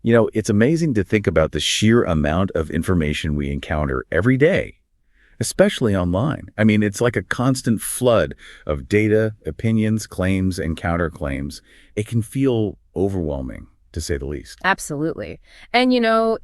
It's amazing to think about the sheer amount of information we encounter every day, especially online. I mean, it's like a constant flood of data, opinions, claims, and counterclaims. It can feel overwhelming, to say the least. Absolutely. And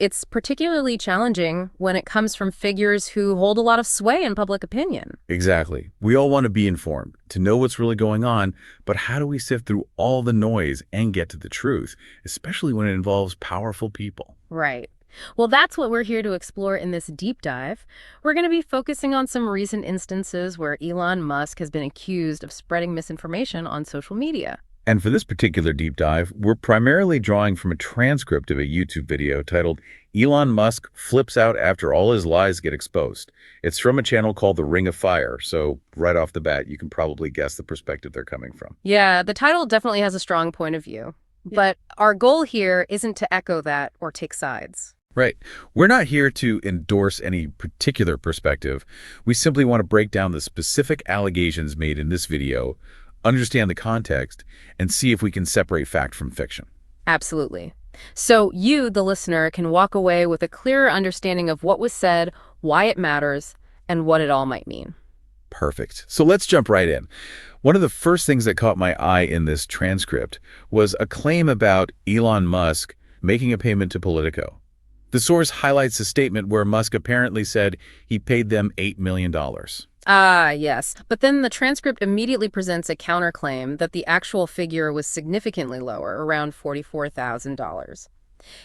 it's particularly challenging when it comes from figures who hold a lot of sway in public opinion. Exactly. We all want to be informed, to know what's really going on, but how do we sift through all the noise and get to the truth, especially when it involves powerful people? Right. Well, that's what we're here to explore in this deep dive. We're going to be focusing on some recent instances where Elon Musk has been accused of spreading misinformation on social media. And for this particular deep dive, we're primarily drawing from a transcript of a YouTube video titled Elon Musk Flips Out After All His Lies Get Exposed. It's from a channel called The Ring of Fire, so right off the bat, you can probably guess the perspective they're coming from. Yeah, the title definitely has a strong point of view. But our goal here isn't to echo that or take sides. Right. We're not here to endorse any particular perspective. We simply want to break down the specific allegations made in this video, understand the context, and see if we can separate fact from fiction. Absolutely. So you, the listener, can walk away with a clearer understanding of what was said, why it matters, and what it all might mean. Perfect. So let's jump right in. One of the first things that caught my eye in this transcript was a claim about Elon Musk making a payment to Politico. The source highlights a statement where Musk apparently said he paid them $8 million. Ah, yes. But then the transcript immediately presents a counterclaim that the actual figure was significantly lower, around $44,000.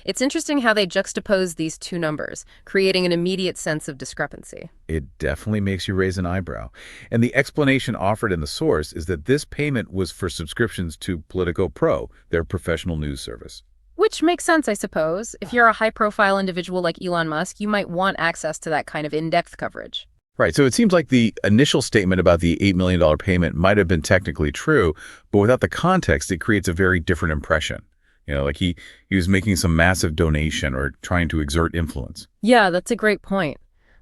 It's interesting how they juxtapose these two numbers, creating an immediate sense of discrepancy. It definitely makes you raise an eyebrow. And the explanation offered in the source is that this payment was for subscriptions to Politico Pro, their professional news service. Which makes sense, I suppose. If you're a high-profile individual like Elon Musk, you might want access to that kind of in-depth coverage. Right. So it seems like the initial statement about the $8 million payment might have been technically true, but without the context, it creates a very different impression. Like he was making some massive donation or trying to exert influence. Yeah, that's a great point.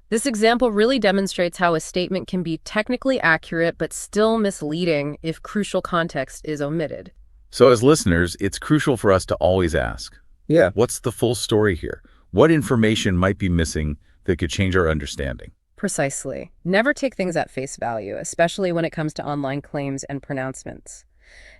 This example really demonstrates how a statement can be technically accurate but still misleading if crucial context is omitted. So as listeners, it's crucial for us to always ask, what's the full story here? What information might be missing that could change our understanding? Precisely. Never take things at face value, especially when it comes to online claims and pronouncements.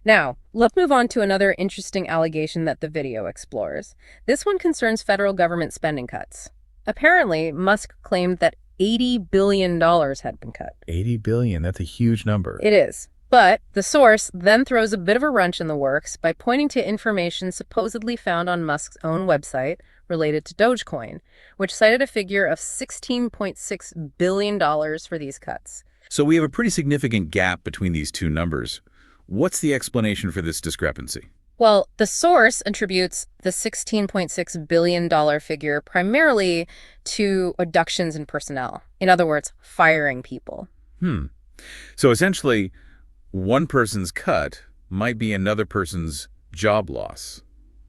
Now, let's move on to another interesting allegation that the video explores. This one concerns federal government spending cuts. Apparently, Musk claimed that $80 billion had been cut. 80 billion, that's a huge number. It is. But the source then throws a bit of a wrench in the works by pointing to information supposedly found on Musk's own website related to Dogecoin, which cited a figure of $16.6 billion for these cuts. So we have a pretty significant gap between these two numbers. What's the explanation for this discrepancy? Well, the source attributes the $16.6 billion figure primarily to reductions in personnel. In other words, firing people. So essentially, one person's cut might be another person's job loss.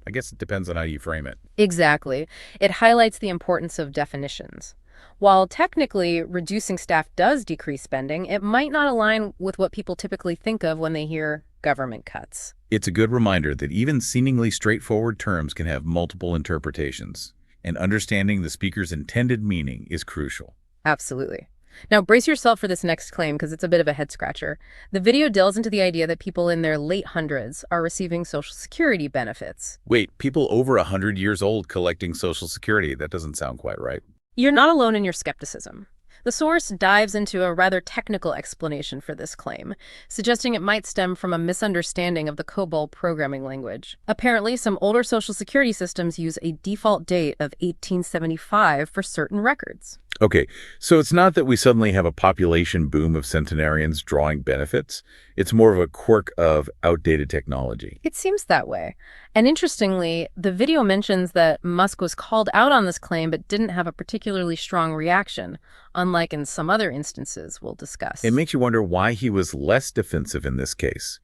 I guess it depends on how you frame it. Exactly. It highlights the importance of definitions. While technically reducing staff does decrease spending, it might not align with what people typically think of when they hear government cuts. It's a good reminder that even seemingly straightforward terms can have multiple interpretations, and understanding the speaker's intended meaning is crucial. Absolutely. Now, brace yourself for this next claim because it's a bit of a head-scratcher. The video delves into the idea that people in their late hundreds are receiving Social Security benefits. Wait, people over 100 years old collecting Social Security? That doesn't sound quite right. You're not alone in your skepticism. The source dives into a rather technical explanation for this claim, suggesting it might stem from a misunderstanding of the COBOL programming language. Apparently, some older Social Security systems use a default date of 1875 for certain records. Okay, so it's not that we suddenly have a population boom of centenarians drawing benefits. It's more of a quirk of outdated technology. It seems that way. And interestingly, the video mentions that Musk was called out on this claim but didn't have a particularly strong reaction, unlike in some other instances we'll discuss. It makes you wonder why he was less defensive in this case.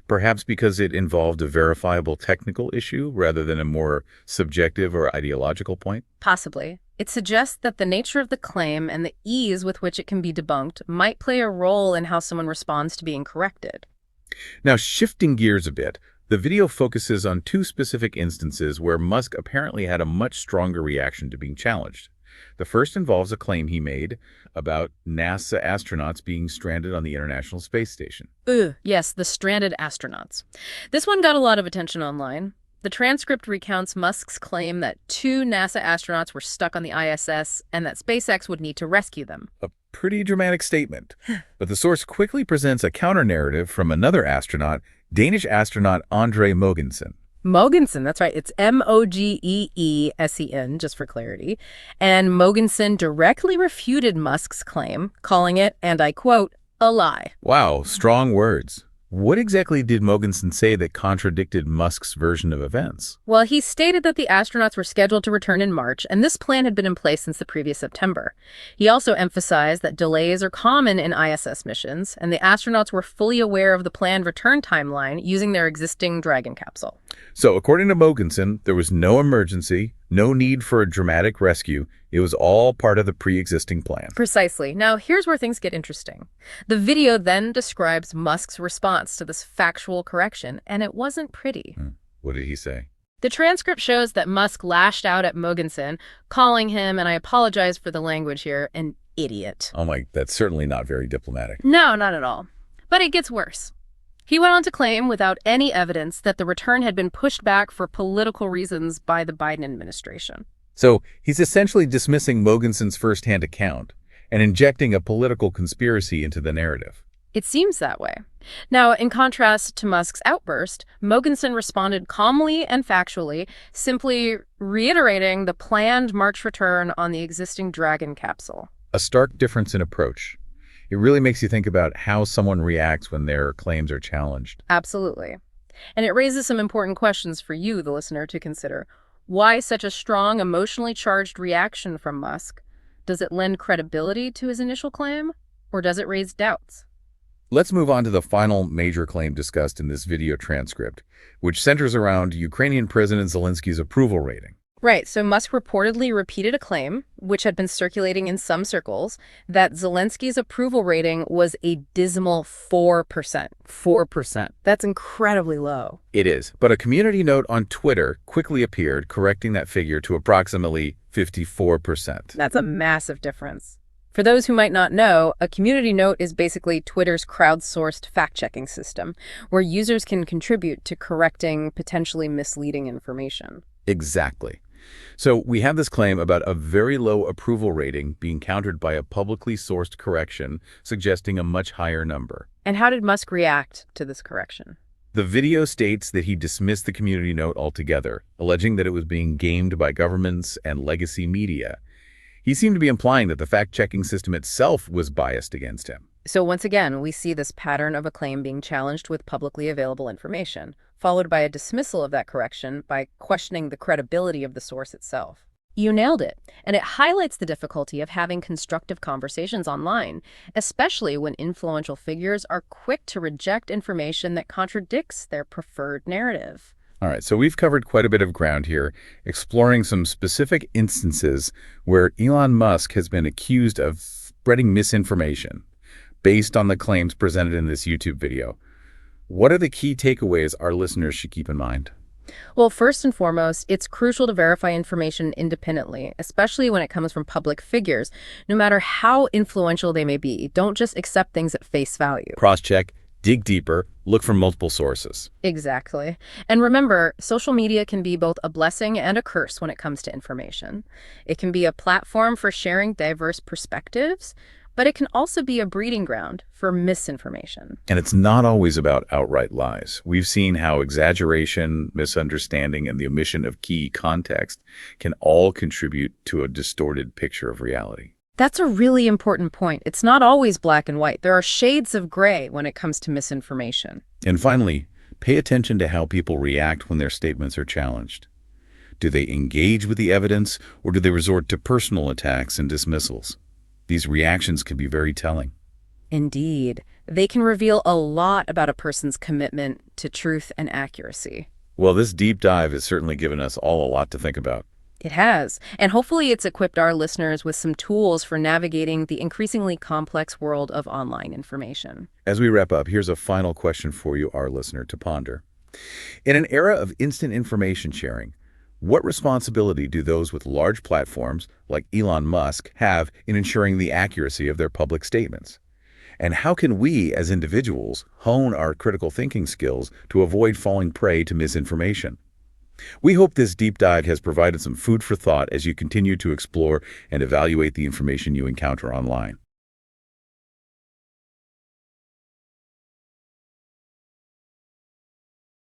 Perhaps because it involved a verifiable technical issue rather than a more subjective or ideological point? Possibly. It suggests that the nature of the claim and the ease with which it can be debunked might play a role in how someone responds to being corrected. Now, shifting gears a bit, The video focuses on two specific instances where Musk apparently had a much stronger reaction to being challenged. The first involves a claim he made about NASA astronauts being stranded on the International Space Station. Ugh, yes, the stranded astronauts. This one got a lot of attention online. The transcript recounts Musk's claim that 2 NASA astronauts were stuck on the ISS and that SpaceX would need to rescue them. A pretty dramatic statement. But the source quickly presents a counter-narrative from another astronaut, Danish astronaut Andre Mogensen. Mogensen, that's right. It's Mogeesen, just for clarity. And Mogensen directly refuted Musk's claim, calling it, and I quote, a lie. Wow, strong words. What exactly did Mogensen say that contradicted Musk's version of events? Well, he stated that the astronauts were scheduled to return in March, and this plan had been in place since the previous September. He also emphasized that delays are common in ISS missions, and the astronauts were fully aware of the planned return timeline using their existing Dragon capsule. So, according to Mogensen, there was no emergency, no need for a dramatic rescue. It was all part of the pre-existing plan. Precisely. Now, here's where things get interesting. The video then describes Musk's response to this factual correction, and it wasn't pretty. What did he say? The transcript shows that Musk lashed out at Mogensen, calling him, and I apologize for the language here, an idiot. Oh my, that's certainly not very diplomatic. No, not at all. But it gets worse. He went on to claim, without any evidence, that the return had been pushed back for political reasons by the Biden administration. So he's essentially dismissing Mogensen's first-hand account and injecting a political conspiracy into the narrative. It seems that way. Now, in contrast to Musk's outburst, Mogensen responded calmly and factually, simply reiterating the planned March return on the existing Dragon capsule. A stark difference in approach. It really makes you think about how someone reacts when their claims are challenged. Absolutely. And it raises some important questions for you, the listener, to consider. Why such a strong, emotionally charged reaction from Musk? Does it lend credibility to his initial claim, or does it raise doubts? Let's move on to the final major claim discussed in this video transcript, which centers around Ukrainian President Zelensky's approval rating. Right, so Musk reportedly repeated a claim, which had been circulating in some circles, that Zelensky's approval rating was a dismal 4%. 4%. That's incredibly low. It is, but a community note on Twitter quickly appeared, correcting that figure to approximately 54%. That's a massive difference. For those who might not know, a community note is basically Twitter's crowdsourced fact-checking system, where users can contribute to correcting potentially misleading information. Exactly. So we have this claim about a very low approval rating being countered by a publicly sourced correction suggesting a much higher number. And how did Musk react to this correction? The video states that he dismissed the community note altogether, alleging that it was being gamed by governments and legacy media. He seemed to be implying that the fact-checking system itself was biased against him. So once again, we see this pattern of a claim being challenged with publicly available information, followed by a dismissal of that correction by questioning the credibility of the source itself. You nailed it, and it highlights the difficulty of having constructive conversations online, especially when influential figures are quick to reject information that contradicts their preferred narrative. All right, so we've covered quite a bit of ground here, exploring some specific instances where Elon Musk has been accused of spreading misinformation based on the claims presented in this YouTube video. What are the key takeaways our listeners should keep in mind? Well, first and foremost, it's crucial to verify information independently, especially when it comes from public figures, no matter how influential they may be. Don't just accept things at face value. Cross-check, dig deeper, look for multiple sources. Exactly. And remember, social media can be both a blessing and a curse when it comes to information. It can be a platform for sharing diverse perspectives, but it can also be a breeding ground for misinformation. And it's not always about outright lies. We've seen how exaggeration, misunderstanding, and the omission of key context can all contribute to a distorted picture of reality. That's a really important point. It's not always black and white. There are shades of gray when it comes to misinformation. And finally, pay attention to how people react when their statements are challenged. Do they engage with the evidence, or do they resort to personal attacks and dismissals? These reactions can be very telling. Indeed. They can reveal a lot about a person's commitment to truth and accuracy. Well, this deep dive has certainly given us all a lot to think about. It has. And hopefully it's equipped our listeners with some tools for navigating the increasingly complex world of online information. As we wrap up, here's a final question for you, our listener, to ponder. In an era of instant information sharing, what responsibility do those with large platforms, like Elon Musk, have in ensuring the accuracy of their public statements? And how can we, as individuals, hone our critical thinking skills to avoid falling prey to misinformation? We hope this deep dive has provided some food for thought as you continue to explore and evaluate the information you encounter online.